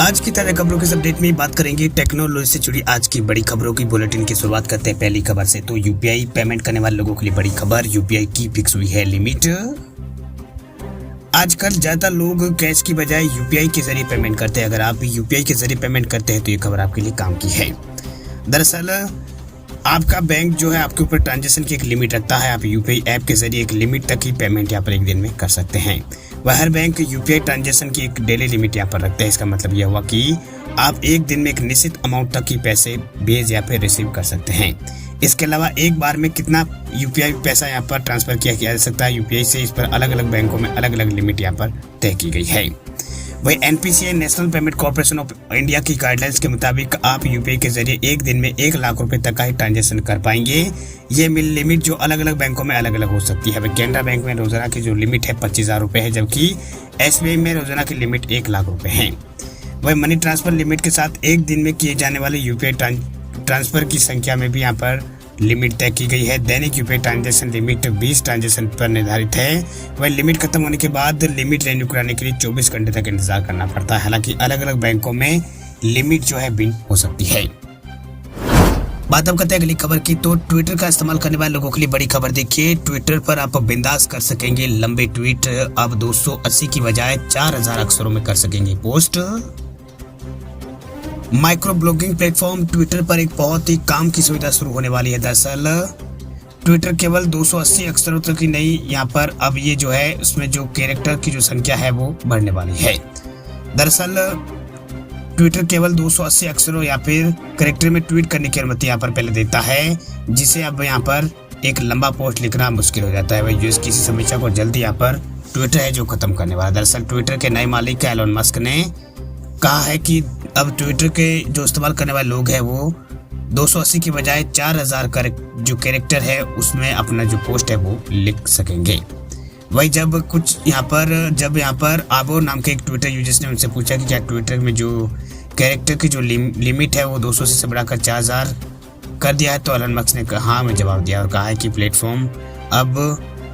आज की ताजा खबरों के इस अपडेट में बात करेंगे टेक्नोलॉजी से जुड़ी आज की बड़ी खबरों की। बुलेटिन की शुरुआत करते हैं पहली खबर से। तो यूपीआई पेमेंट करने वाले लोगों के लिए बड़ी खबर, यूपीआई की फिक्स हुई है लिमिट। आजकल ज्यादा लोग कैश की बजाय यूपीआई के जरिए पेमेंट करते हैं। अगर आप यूपीआई के जरिए पेमेंट करते हैं तो ये खबर आपके लिए काम की है। दरअसल आपका बैंक जो है आपके ऊपर ट्रांजेक्शन की एक लिमिट रखता है। आप यूपीआई ऐप के जरिए एक लिमिट तक ही पेमेंट यहाँ पर एक दिन में कर सकते हैं। वह हर बैंक यूपीआई ट्रांजेक्शन की एक डेली लिमिट यहाँ पर रखता है। इसका मतलब यह हुआ कि आप एक दिन में एक निश्चित अमाउंट तक ही पैसे भेज या फिर रिसीव कर सकते हैं। इसके अलावा एक बार में कितना यूपीआई पैसा यहाँ पर ट्रांसफर किया जा सकता है यूपीआई से, इस पर अलग अलग बैंकों में अलग अलग लिमिट यहाँ पर तय की गई है। वही NPCI national payment corporation of India की गाइडलाइंस के मुताबिक आप यूपीआई के जरिए एक दिन में 1 लाख रुपए तक का ही ट्रांजेक्शन कर पाएंगे। ये लिमिट जो अलग अलग बैंकों में अलग अलग हो सकती है। कैनरा बैंक में रोजाना की जो लिमिट है 25,000 रुपए है, जबकि एसबीआई में रोजाना की लिमिट 1 लाख रुपए है। वही मनी ट्रांसफर लिमिट के साथ एक दिन में किए जाने वाले यूपीआई ट्रांसफर की संख्या में भी यहाँ पर लिमिट तय की गई है। दैनिक यूपीआई ट्रांजेक्शन लिमिट 20 ट्रांजेक्शन पर निर्धारित है। वही लिमिट खत्म होने के बाद लिमिट रिन्यू कराने के लिए 24 घंटे तक इंतजार करना पड़ता है। हालांकि अलग अलग बैंकों में लिमिट जो है भिन्न हो सकती है। बात अब करते हैं अगली खबर की। तो ट्विटर का इस्तेमाल करने वाले लोगों के लिए बड़ी खबर। देखिए, ट्विटर पर आप बिंदास कर सकेंगे लंबे ट्वीट। अब 280 की बजाय 4000 अक्षरों में कर सकेंगे post. Micro blogging platform Twitter पर एक बहुत ही काम की सुविधा शुरू होने वाली है। दरअसल ट्विटर केवल 280 अक्षरों तक ही नहीं, यहाँ पर अब ये जो है उसमें जो कैरेक्टर की जो संख्या है वो बढ़ने वाली है। दरअसल ट्विटर केवल 280 अक्षरों या फिर कैरेक्टर में ट्वीट करने की अनुमति यहाँ पर पहले देता है, जिसे अब यहाँ पर एक लंबा पोस्ट लिखना मुश्किल हो जाता है। वही यूएस की समस्या को जल्दी यहाँ पर ट्विटर है जो खत्म करने वाला है। दरअसल ट्विटर के नए मालिक एलोन मस्क ने कहा है कि अब ट्विटर के जो इस्तेमाल करने वाले लोग हैं वो 280 की बजाय 4000 जो कैरेक्टर है उसमें अपना जो पोस्ट है वो लिख सकेंगे। वही जब यहाँ पर आबो नाम के एक ट्विटर यूजर्स ने उनसे पूछा कि क्या ट्विटर में जो कैरेक्टर की जो लिमिट है वो 280 से बढ़ाकर 4000 कर दिया है, तो एलन मस्क ने हाँ में जवाब दिया और कहा है कि प्लेटफॉर्म अब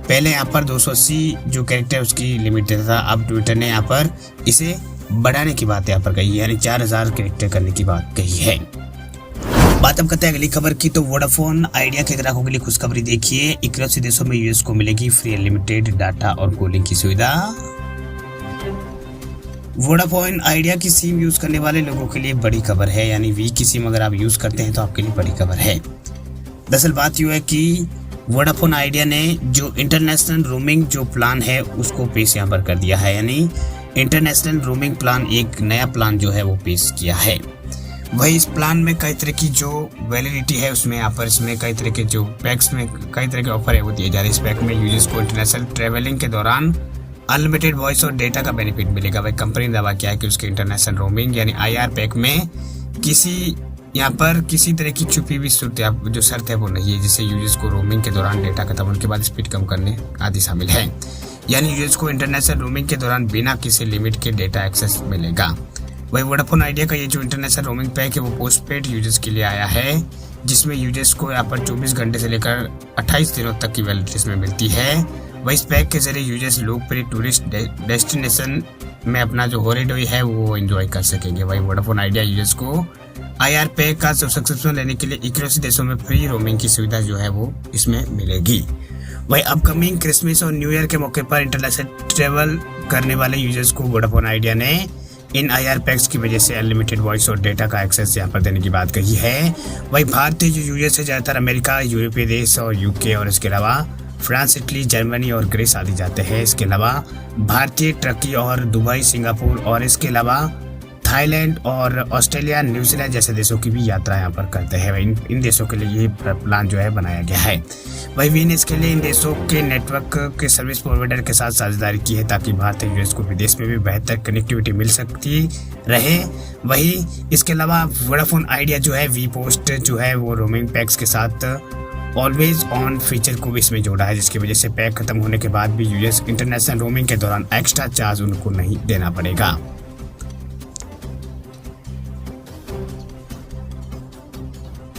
पहले यहाँ पर 280 जो कैरेक्टर उसकी लिमिट देता था, अब ट्विटर ने यहाँ पर इसे बढ़ाने की बात यहाँ पर कही है, यानी 4000 कैरेक्टर करने की बात कही है। बात अब करते हैं अगली खबर की। तो वोडाफोन आइडिया के ग्राहकों के लिए खुशखबरी। देखिए, 81 देशों में यूएस को मिलेगी फ्री अनलिमिटेड डाटा और कॉलिंग की सुविधा। वोडाफोन आइडिया की सिम यूज करने वाले लोगों के लिए बड़ी खबर है, यानी वी की सिम अगर आप यूज करते हैं तो आपके लिए बड़ी खबर है। दरअसल बात यू है कि वोडाफोन आइडिया ने जो इंटरनेशनल रोमिंग जो प्लान है उसको पेश यहाँ पर कर दिया है, यानी इंटरनेशनल रोमिंग प्लान एक नया प्लान जो है वो पेश किया है। वही इस प्लान में कई तरह की जो वैलिडिटी है उसमें यहाँ पर इसमें कई तरह के जो पैक्स में कई तरह के ऑफर है वो दिए जा रहे हैं। इस पैक में यूजर्स को इंटरनेशनल ट्रेवलिंग के दौरान अनलिमिटेड वॉइस और डेटा का बेनिफिट मिलेगा। वही कंपनी ने दावा किया है कि उसके इंटरनेशनल रोमिंग यानी IR पैक में यहाँ पर किसी तरह की छुपी हुई जो शर्त है वो नहीं है, जिससे यूजर्स को रोमिंग के दौरान डेटा खत्म होने के बाद स्पीड कम करने आदि शामिल है। यानी यूजर्स को इंटरनेशनल रोमिंग के दौरान बिना किसी लिमिट के डेटा एक्सेस मिलेगा। वही वोडाफोन आइडिया का ये जो इंटरनेशनल रोमिंग पैक है वो पोस्टपेड यूजर्स के लिए आया है, जिसमें यूजर्स को यहाँ पर 24 घंटे से लेकर 28 दिनों तक की वैलिडिटी में मिलती है। वही इस पैक के जरिए यूजर्स लोकप्रिय टूरिस्ट डेस्टिनेशन में अपना जो हॉलीडे है वो एंजॉय कर सकेंगे। वही वोडाफोन आइडिया यूजर्स को IR पैक का सब्सक्रिप्शन लेने के लिए 81 देशों में फ्री रोमिंग की सुविधा जो है वो इसमें मिलेगी। वही अपकमिंग क्रिसमस और न्यू ईयर के मौके पर इंटरनेशनल ट्रेवल करने वाले यूजर्स को वोडाफोन आइडिया ने इन IR पैक्स की वजह से अनलिमिटेड वॉइस और डेटा का एक्सेस यहाँ पर देने की बात कही है। वही भारतीय जो यूजर्स है ज़्यादातर अमेरिका, यूरोपीय देश और UK और इसके अलावा फ्रांस, इटली, जर्मनी और ग्रीस आदि जाते हैं। इसके अलावा भारतीय, टर्की और दुबई, सिंगापुर और इसके अलावा थाईलैंड और ऑस्ट्रेलिया, न्यूजीलैंड जैसे देशों की भी यात्रा यहाँ पर करते हैं। इन देशों के लिए ये प्लान जो है बनाया गया है। वही वी ने इसके लिए इन देशों के नेटवर्क के सर्विस प्रोवाइडर के साथ साझेदारी की है, ताकि भारतीय यूजर्स को विदेश में भी बेहतर कनेक्टिविटी मिल सकती रहे। वही इसके अलावा वोडाफोन आइडिया जो है वी पोस्ट जो है वो रोमिंग पैक्स के साथ ऑलवेज ऑन फीचर को भी इसमें जोड़ा है, जिसकी वजह से पैक खत्म होने के बाद भी यूजर्स इंटरनेशनल रोमिंग के दौरान एक्स्ट्रा चार्ज उनको नहीं देना पड़ेगा।